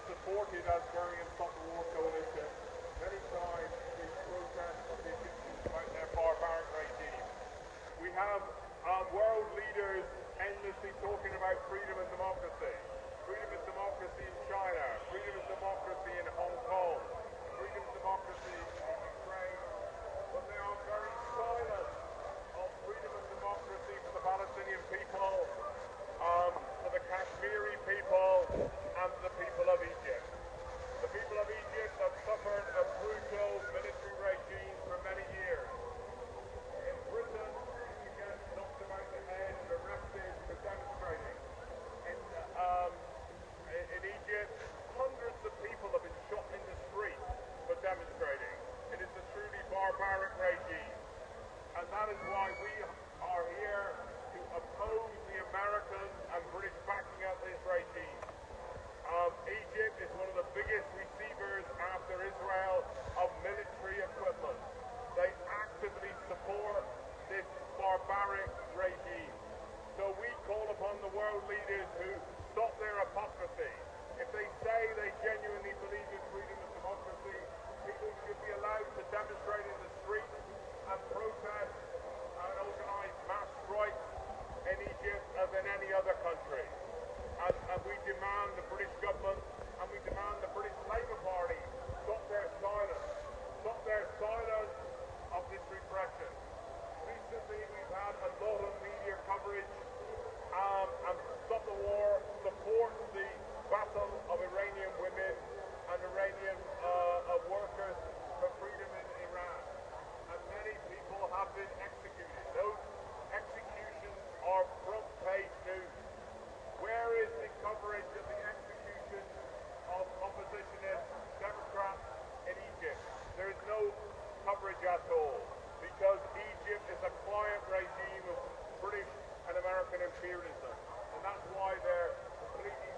supported as Syrian Stop the War Coalition many times in protest of the Egyptians about their barbaric regime. We have world leaders endlessly talking about freedom and democracy. Freedom and democracy in China, freedom and democracy in Hong Kong, freedom and democracy in Ukraine. But they are very silent on freedom and democracy for the Palestinian people, for the Kashmiri people, and for the people of Egypt. The people of Egypt have suffered a brutal military regime for many years. In Britain, you get knocked about the head and arrested for demonstrating. In Egypt, hundreds of people have been shot in the street for demonstrating. It is a truly barbaric regime. And that is why we are here to oppose the American and British backing of this regime. Egypt is one of the biggest receivers after Israel of military equipment. They actively support this barbaric regime. So we call upon the world leaders to stop their hypocrisy. If they say they genuinely believe in freedom and democracy, people should be allowed to demonstrate in the streets and protest and organize mass strikes in Egypt as in any other country. And we demand the British government and we demand the British Labour Party stop their silence of this repression. Recently we've had a lot of media coverage and Stop the War supports the battle of Iranian women and Iranian workers for freedom in Iran. And many people have been executed. Those executions are front page news. Where is the coverage of the execution of oppositionist Democrats in Egypt? There is no coverage at all because Egypt is a client regime of British and American imperialism. And that's why they're completely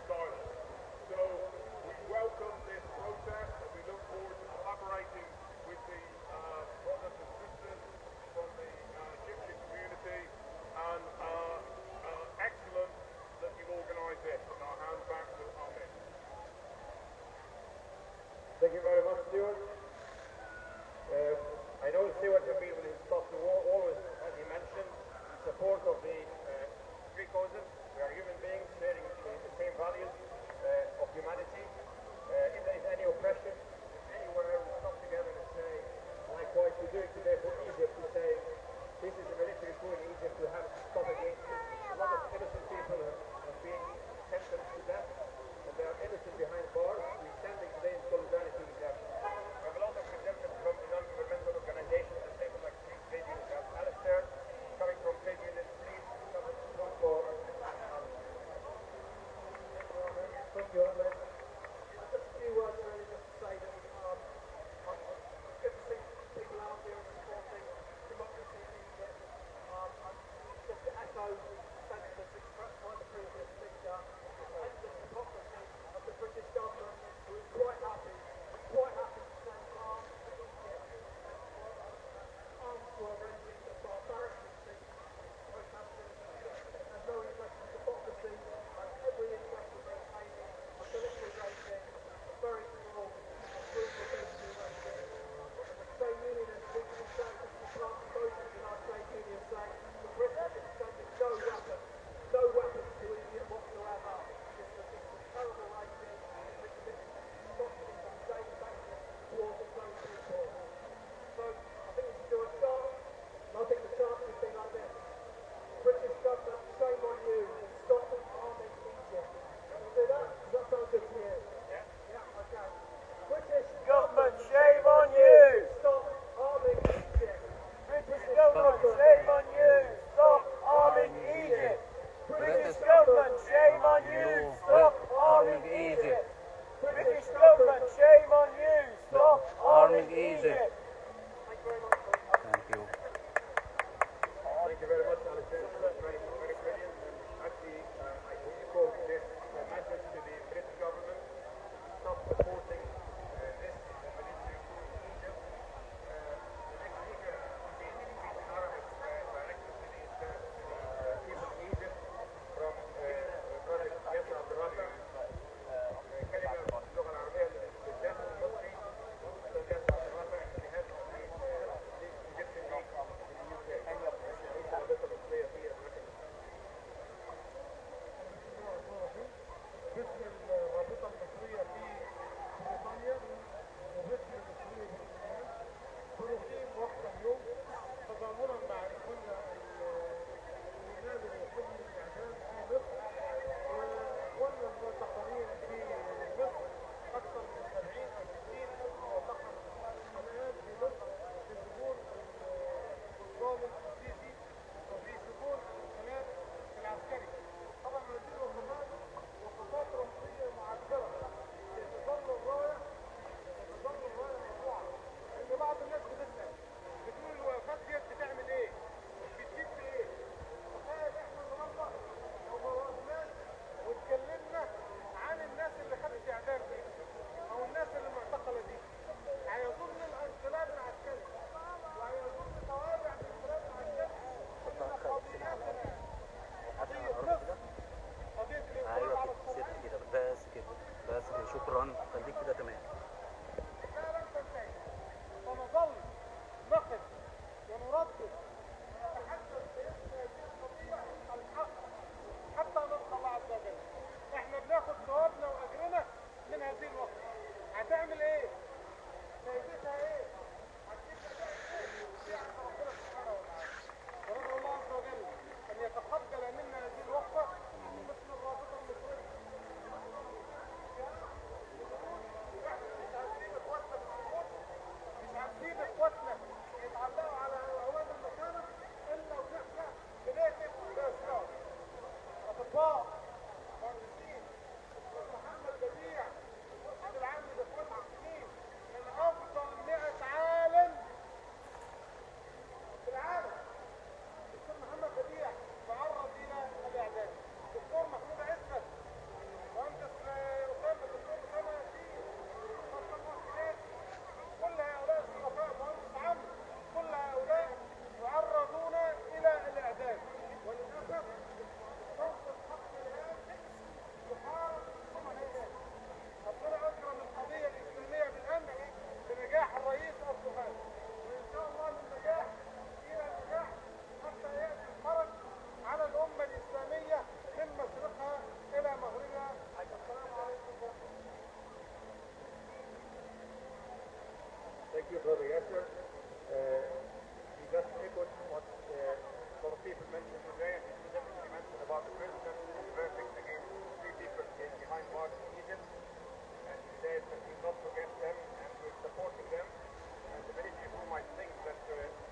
شكرا، خليك كده تمام. لا لم تنتهي، سنظل نقف ونردد ونتحدث باسم هذه القضية الحق حتى نلقى الله عز وجل. احنا بناخد ثوابنا واجرنا من هذه الوقفة. هتعمل ايه؟ فايدتها ايه؟ هتجيب نتائج ايه؟ دي عند ربنا سبحانه وتعالى. وندعو الله عز وجل ان يتقبل منا هذه الوقفة مثل الرابطة المصرية. مش هنسيب اخواتنا يتعلقوا على عواد المكانة الا ونحن بنقف باسرار. اطباء مهندسين، استاذ محمد بديع المرشد العام لاخوات المسلمين من افضل 100 عالم في العالم. دكتور محمد بديع تعرض الى الاعدام. دكتور محمود عزت مهندس اسامه، دكتور اسامه ياسين، كل هؤلاء الشرفاء، مهندس عمرو، كل هؤلاء يعرضون الى الاعدام. وللاسف صوت الحق الان يحارب ثم هيئات. ربنا اكرم القضيه الاسلاميه بالامن بنجاح الرئيس اردوغان، وان شاء الله من نجاح الى نجاح حتى ياتي الفرج على الامه الاسلاميه من مشرقها الى مغربها. السلام عليكم ورحمه الله. Thank you, Brother Yasser. He just echoed what a lot of people mentioned today, and he specifically mentioned about the president conversing against 3 people behind bars in Egypt, and he said that he's not forget them and we're supporting them. And the many people might think that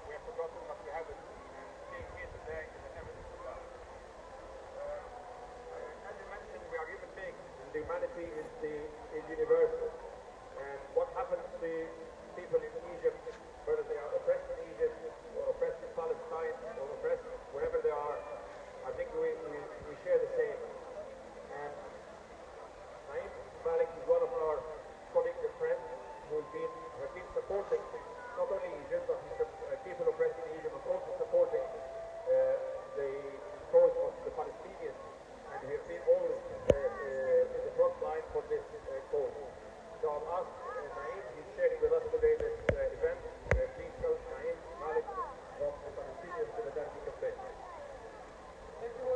we have forgotten, but we haven't. And being here today is an evidence of that. As you mentioned, we are human beings, and the humanity is universal. And what happens to people in Egypt, whether they are oppressed in Egypt or oppressed in Palestine or oppressed wherever they are, I think we share the same. And Naim Malik is one of our colleagues and friends who have been supporting not only Egypt but people oppressed in Egypt, but also supporting the cause of the Palestinians, and we have been always in the front line for this cause. So I'll ask Naim, he's sharing with us today this event. Please help Naim Malik from the Palestinian Solidarity Campaign. Thank you.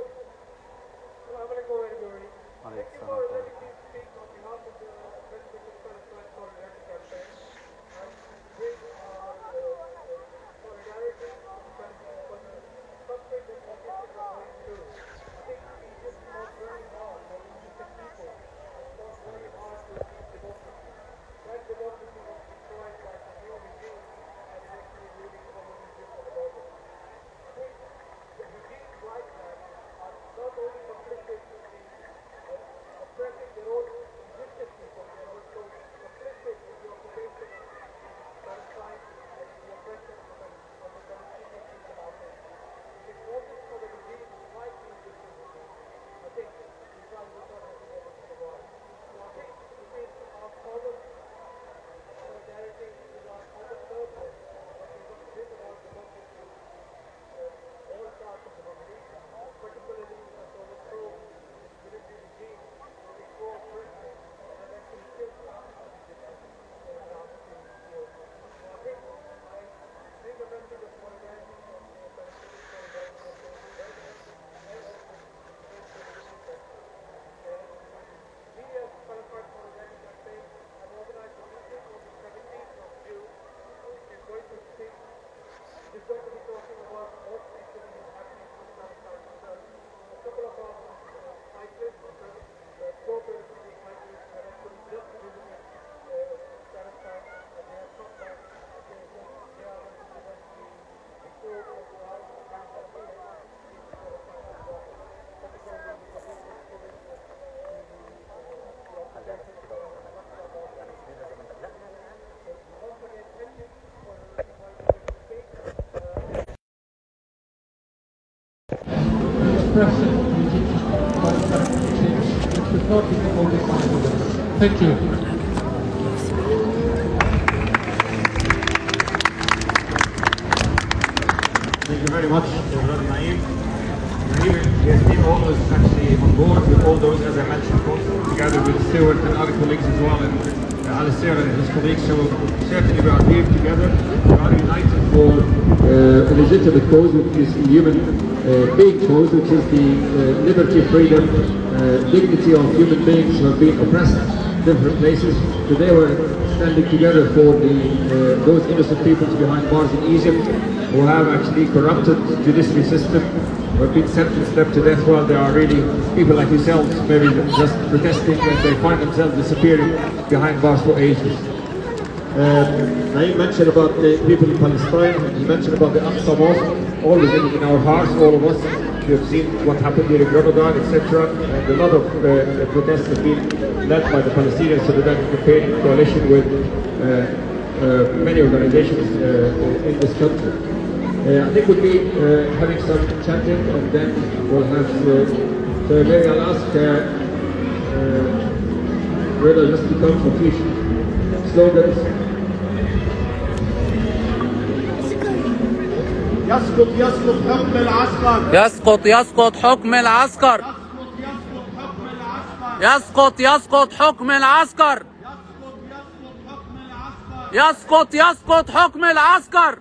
Assalamu alaikum everybody. Thank you for letting me speak on behalf of the Palestinian Solidarity Campaign. And bring our solidarity for the suffering that our people are going through. I think Egypt fought very hard, and the Egyptian people have fought very hard to achieve democracy. That democracy was destroyed by the new regime and actually ruling over Egypt and the border. I think the regimes like that are not only complicit in oppressing their own Egyptian people, they are also complicit in the occupation of Palestine and the oppression of the Palestinian people out there. It is important for the regimes like the Egyptian regime. I think Israel would not have been able to survive. So I think it is our common solidarity with our common purpose that we must bring about democracy in all parts of the Middle East, particularly to overthrow this military regime that is so oppressive and that actually killed thousands of Egyptians over the last few years. So I think I bring a message of solidarity from the Palestinian Solidarity Campaign and also the Israeli sector. We as Palestine Solidarity Campaign have organized a meeting on the 17th of June, which is going to be talking about what's actually happening in Palestine itself. A couple of our cyclists, pro-Palestinian cyclists, have actually just visited Palestine, and they have come back and they said they are going to give us the report of how things are going in Palestine as well, particularly with the business given the occupation of once again, thank you for inviting me to speak. Thank you. Thank you very much, Brother Naim. He has been always actually on board with all those, as I mentioned, together with Stuart and other colleagues as well, and Alistair and his colleagues. So certainly we are here together. We are united for a legitimate cause, which is a human being cause, which is the liberty, freedom, dignity of human beings who have been oppressed in different places. Today we're standing together for those innocent people behind bars in Egypt who have actually corrupted the judiciary system, who have been sentenced them to death while they are really people like yourselves, maybe just protesting, and they find themselves disappearing behind bars for ages. Naeem mentioned about the people in Palestine, he mentioned about the Aqsa Mosque, always in our hearts, all of us. We have seen what happened during Ramadan, etc. And a lot of protests have been led by the Palestinian Solidarity Campaign in coalition with many organizations in this country. I think we'll be having some chanting, and then we'll have, so maybe I'll ask Reda just to come for fish slogans. يسقط يسقط حكم العسكر. يسقط يسقط حكم العسكر. يسقط يسقط حكم العسكر. يسقط يسقط حكم العسكر.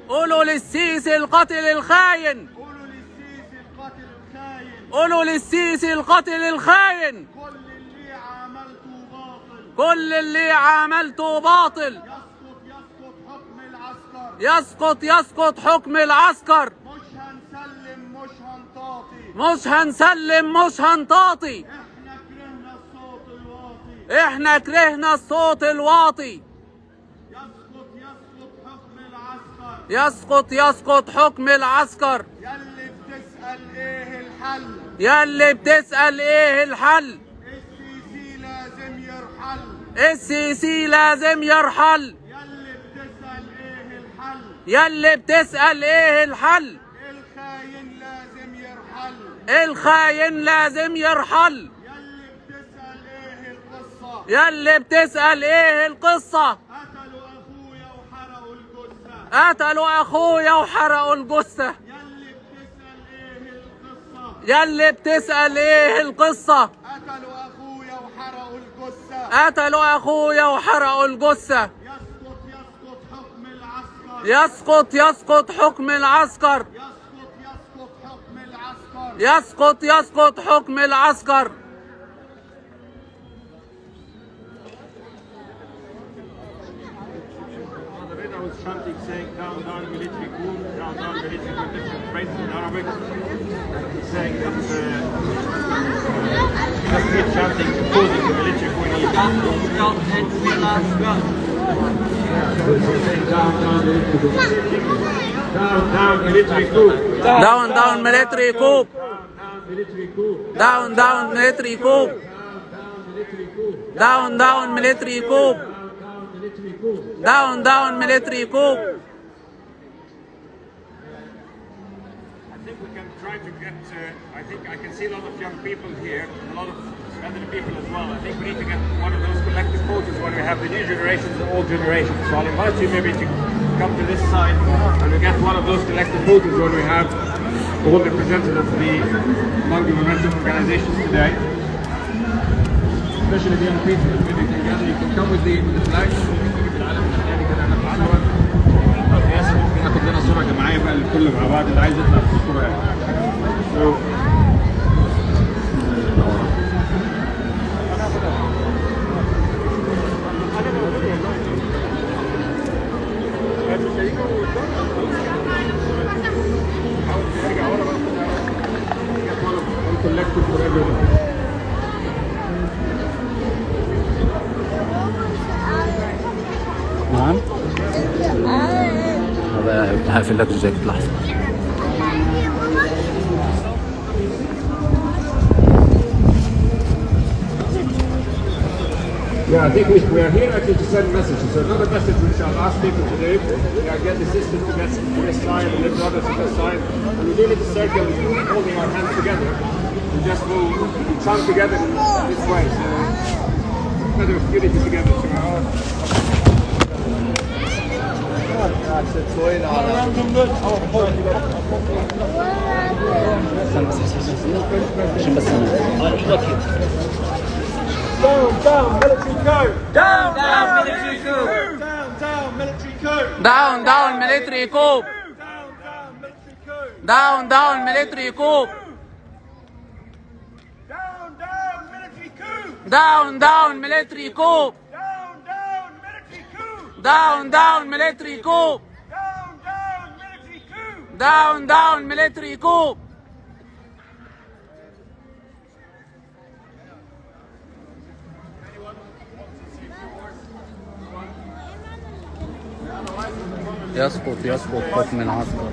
قولوا للسيسي القتل الخاين. قولوا للسيسي القتل الخاين. كل اللي عملته باطل. يسقط يسقط حكم العسكر. مش هنسلم مش هنطاطي. احنا كرهنا الصوت الواطي. يسقط يسقط حكم العسكر. يلي بتسأل ايه الحل؟ يلي بتسأل ايه الحل؟ السيسي لازم يرحل. السيسي لازم يرحل. يلي بتسأل ايه الحل؟ الخاين لازم يرحل. الخاين لازم يرحل. يلي بتسأل ايه القصة؟ يلي بتسأل ايه القصة؟ قتلوا اخويا وحرقوا الجثة. يلي بتسأل ايه القصة؟ قتلوا اخويا وحرقوا الجثة. قتلوا اخويا وحرقوا الجثة. يسقط يسقط حكم العسكر. يسقط يسقط حكم العسكر. يسقط يسقط حكم العسكر. I was chanting, saying down down military coup, down down military coup, different phrases in Arabic, saying that just keep chanting, opposing the military coup in Egypt. Down military coup. Down down military coup. Down down military coup. Down down military coup. Down down military coup. I think we can try to get, I think I can see a lot of young people here, a lot of elderly people as well. I think we need to get one of those collective photos when we have the new generations and old generations. So I'll invite you maybe to come to this side and we get one of those collective photos when we have all the representatives of the non-governmental organizations today. Especially the young people, maybe you can come with the flag. ياسر ممكن ناخد لنا صورة جماعية بقى للكل مع بعض اللي عايز يطلع في الصورة يعني. نعم. هقفل لك الجاكيت لحظة. Yeah, I think we are here actually to send messages. So another message which I'll ask people to do, get the system to get to this side and then others to this side. And we do need to circle holding our hands together. We just will chant together this way. So better unity together. So Down, down, military coup. Down, down, military coup. Down, down, military coup. Down, down, military coup. Down, down, military coup. يسقط يسقط حكم العسكر.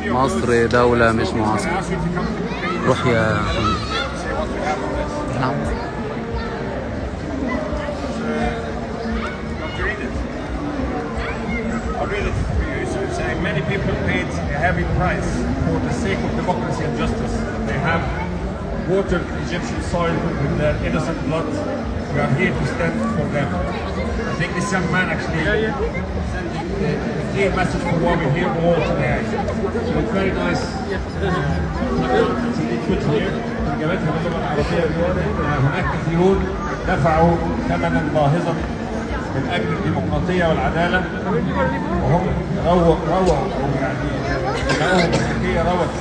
مصر دولة مش معسكر. روح يا نعم. I'll read it for you. So it's saying many people paid a heavy price for the sake of democracy and justice. They have watered Egyptian soil with their innocent blood. We are here to stand for them. I think this young man actually sending a clear message for what we hear all today. So it's very nice. ترجمتها باللغة العربية بيقول هناك كثيرون دفعوا ثمنا باهظا من اجل الديمقراطيه والعداله وهم رووا يعني دماؤهم الحقيقيه روت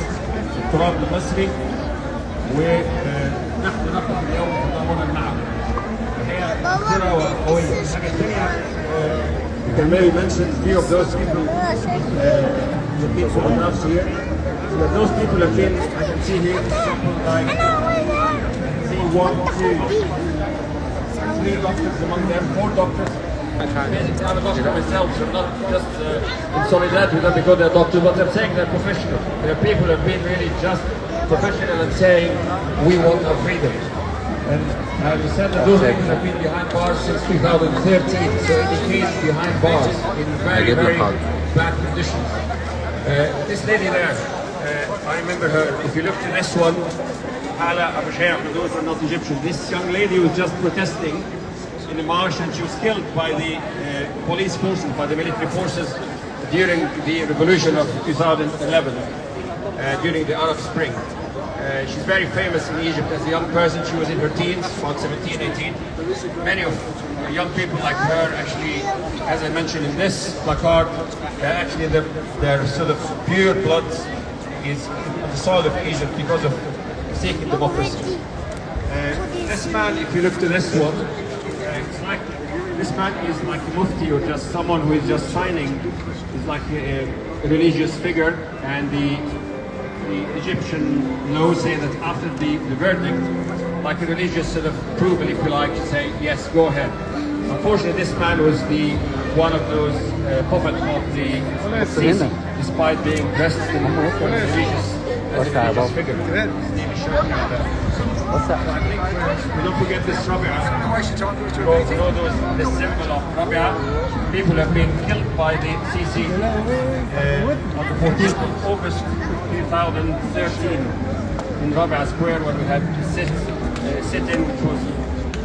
التراب المصري ونحن نقف اليوم تضامنا معهم. هي مؤثره وقويه. الحاجه الثانيه can maybe mention a few of those people the people who are here. So that those people have been, I can see here, like see 1, 2, 3 doctors among them, 4 doctors. Basically, I'm a doctor myself, so I'm not just in solidarity with them because they're doctors, but I'm saying they're professional. They're people who have been really just professional and saying, we want our freedom. And as you said, that those people have been behind bars since 2013, so it is behind bars in very, very bad conditions. This lady there, I remember her. If you look to this one, for those who are not Egyptian, this young lady was just protesting in the march and she was killed by the police forces, by the military forces during the revolution of 2011, during the Arab Spring. She's very famous in Egypt as a young person. She was in her teens, about 17, 18. Many of young people like her actually, as I mentioned in this placard, actually their sort of pure blood is on the soil of Egypt because of seeking democracy. This man, if you look to this one, it's like this man is like a mufti or just someone who is just signing. He's like a religious figure, and the Egyptian laws say that after the verdict, like a religious sort of approval, if you like, to say yes, go ahead. Unfortunately, this man was one of those puppets of the Sisi, despite being dressed in a religious figure. His name is What's that? We don't forget this Rabia. You know this symbol of Rabia. People have been killed by the Sisi on the 14th of August 2013 in Rabia Square when we had sit-in, which was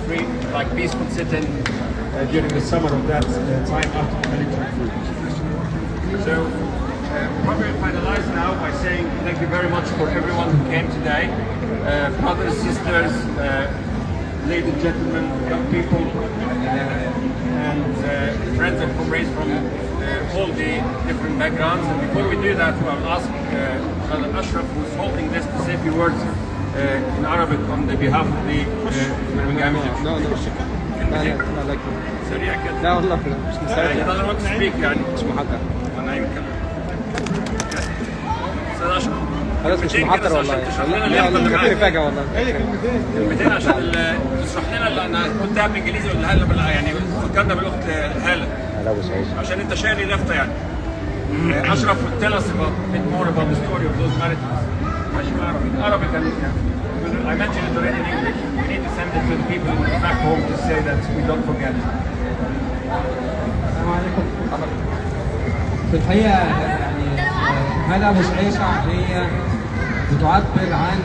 free, like peaceful sit-in during the summer of that time after the military coup. So probably finalize now by saying thank you very much for everyone who came today. Brothers, sisters, ladies and gentlemen, young people, and friends and comrades from all the different backgrounds. And before we do that, I'll ask Brother Ashraf, who's holding this, to say a few words in Arabic on the behalf of the Birmingham Egyptian. لا لا سريع كده. لا والله مش مستعد. He doesn't want to speak يعني. مش محضر. أنا يمكن. أستاذ أشرف. خلاص مش محضر والله. لا والله كتير فاجأة والله. كلمتين عشان تشرح لنا لأن كنتها بالإنجليزي ولا هلا يعني فكرنا بالأخت هالة. لا أبو سعيد. عشان أنت شاري لفتة يعني. Ashraf will tell us a bit more about the story of those marriages. Arabic and I mentioned it already in English. We need to send it to the people back home to say that we don't forget. السلام عليكم. في الحقيقة يعني هذا مش أي شعبية بتعبر عن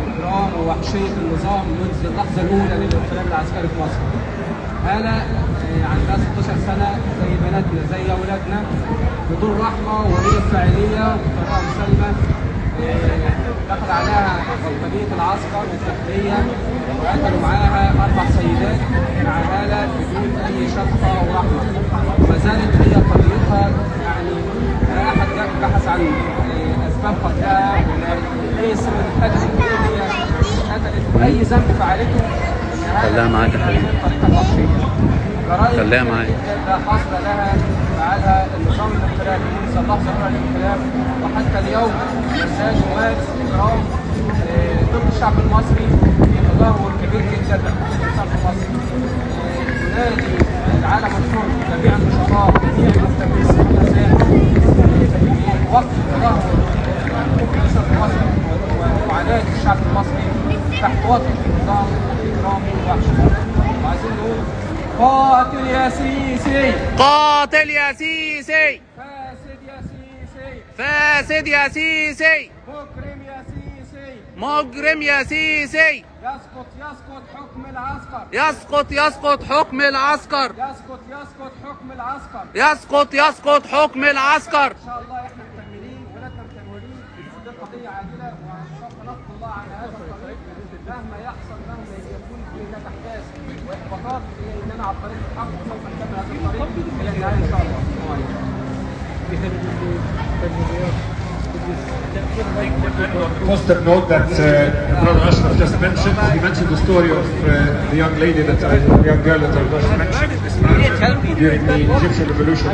إجرام ووحشية النظام منذ اللحظة الأولى للانقلاب العسكري في مصر. هذا عندها 16 سنة زي بناتنا زي أولادنا بدون رحمة وغير فاعلية وبطريقة مسالمة. دخل عليها بلطجية العسكر والداخلية وقتلوا معاها 4 سيدات مع هالة بدون أي شفقة أو رحمة. وما زالت هي قضيتها يعني لا أحد بحث عن أسباب قتلها ولا أي سبب قتل هي قتلت وأي ذنب فعلته. خليها معاك يا حبيبي. خليها معاك. لا حصر لها فعلها النظام الانقلابي منذ اللحظة الأولى للانقلاب وحتى اليوم يزداد يمارس إجرام ضد الشعب المصري في تدهور كبير جدا في الشعب المصري. نادي العالم الحر جميع النشطاء جميع المستمرين وقف تدهور الشعب المصري ومعاناة الشعب المصري تحت وطأة النظام الإجرامي الوحشي. وعايزين نقول قاتل يا سيسي، قاتل يا سيسي، فاسد يا سيسي، فاسد يا سيسي، مجرم يا سيسي، مجرم يا سيسي. يسقط يسقط حكم العسكر، يسقط يسقط حكم العسكر، يسقط يسقط حكم العسكر. يسقط يسقط حكم العسكر. ان شاء الله احنا مكملين ولادنا مكملين دي قضيه عادله وسوف نقضي الله على هذا الطريق مهما يحصل مهما يكون هناك احداث واحباطات هي اننا على طريق الحق وسوف نكمل هذا الطريق الى النهايه ان شاء الله. Positive note that Brother Ashraf just mentioned. He mentioned the story of the young lady the young girl that I just mentioned in this matter during the Egyptian Revolution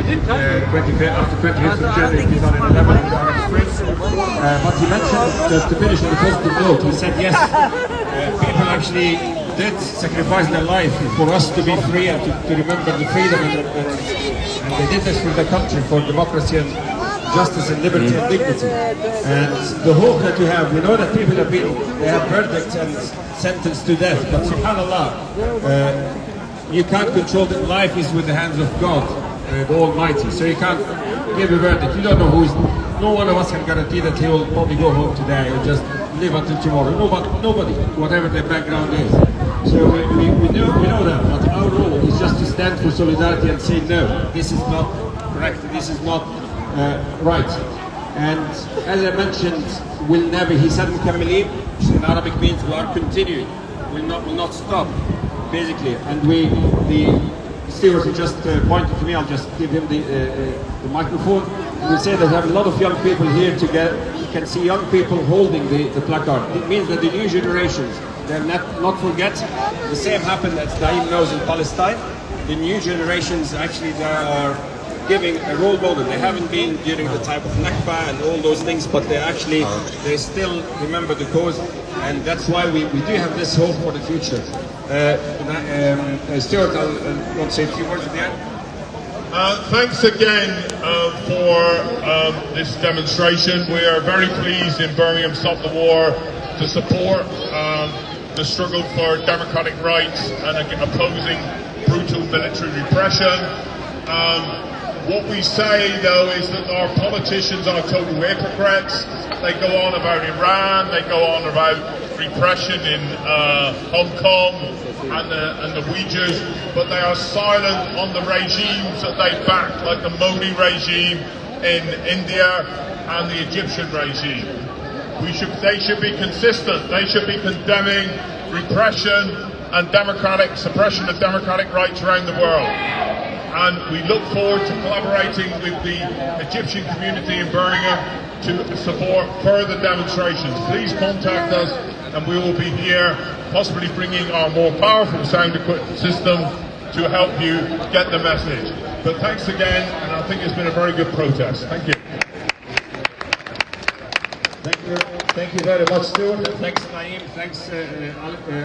after 25th of January 2011 in the Arab Spring. But he mentioned, just to finish on a positive note, he said yes, people actually did sacrifice their life for us to be free and to remember the freedom and they did this for the country, for democracy and justice and liberty and dignity. And the hope that we have, we know that people they have verdicts and sentenced to death, but subhanAllah, you can't control that. Life is with the hands of God, the Almighty, so you can't give a verdict. You don't know no one of us can guarantee that he will probably go home today or just live until tomorrow. Nobody, whatever their background is. So we know that, but our role is just to stand for solidarity and say no, this is not correct, this is not right. And as I mentioned, we'll never, he said مكملين, which in Arabic means we are continuing, will not stop, basically. And the steward who just pointed to me, I'll just give him the microphone. We say that we have a lot of young people here together. You can see young people holding the placard. It means that the new generations, they'll not forget. The same happened, as Naeem knows, in Palestine. The new generations actually they are giving a role model. They haven't been during the type of Nakba and all those things, but they still remember the cause, and that's why we do have this hope for the future. Stuart, I'll want to say a few words at the end. Thanks again for this demonstration. We are very pleased in Birmingham Stop the War to support the struggle for democratic rights and opposing brutal military repression. What we say, though, is that our politicians are total hypocrites. They go on about Iran, they go on about repression in Hong Kong and the Uyghurs, but they are silent on the regimes that they back, like the Modi regime in India and the Egyptian regime. They should be consistent. They should be condemning repression and suppression of democratic rights around the world. And we look forward to collaborating with the Egyptian community in Birmingham to support further demonstrations. Please contact us and we will be here, possibly bringing our more powerful sound equipment system to help you get the message. But thanks again, and I think it's been a very good protest. Thank you. Thank you very much, Stuart. Thanks, Naeem. Thanks,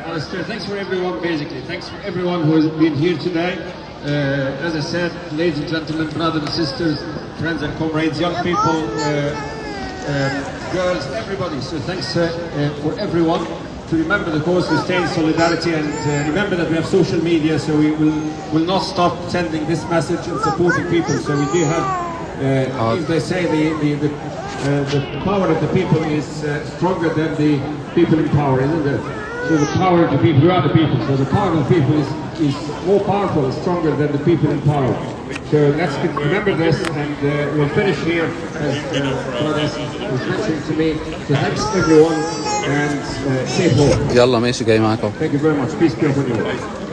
Alistair. Thanks for everyone, basically. Thanks for everyone who has been here today. As I said, ladies and gentlemen, brothers and sisters, friends and comrades, young people, girls, everybody. So thanks for everyone to remember the cause, to stay in solidarity, and remember that we have social media, so we will not stop sending this message and supporting people. So we do have, if they say the power of the people is stronger than the people in power, isn't it? So the power of the people, we are the people, so the power of the people is is more powerful, stronger than the people in power. So let's remember this, and we'll finish here as brothers was mentioning to me. So thanks everyone, and safe home. يلا ماشي جاي معاك اهو. Thank you very much. Peace be upon you.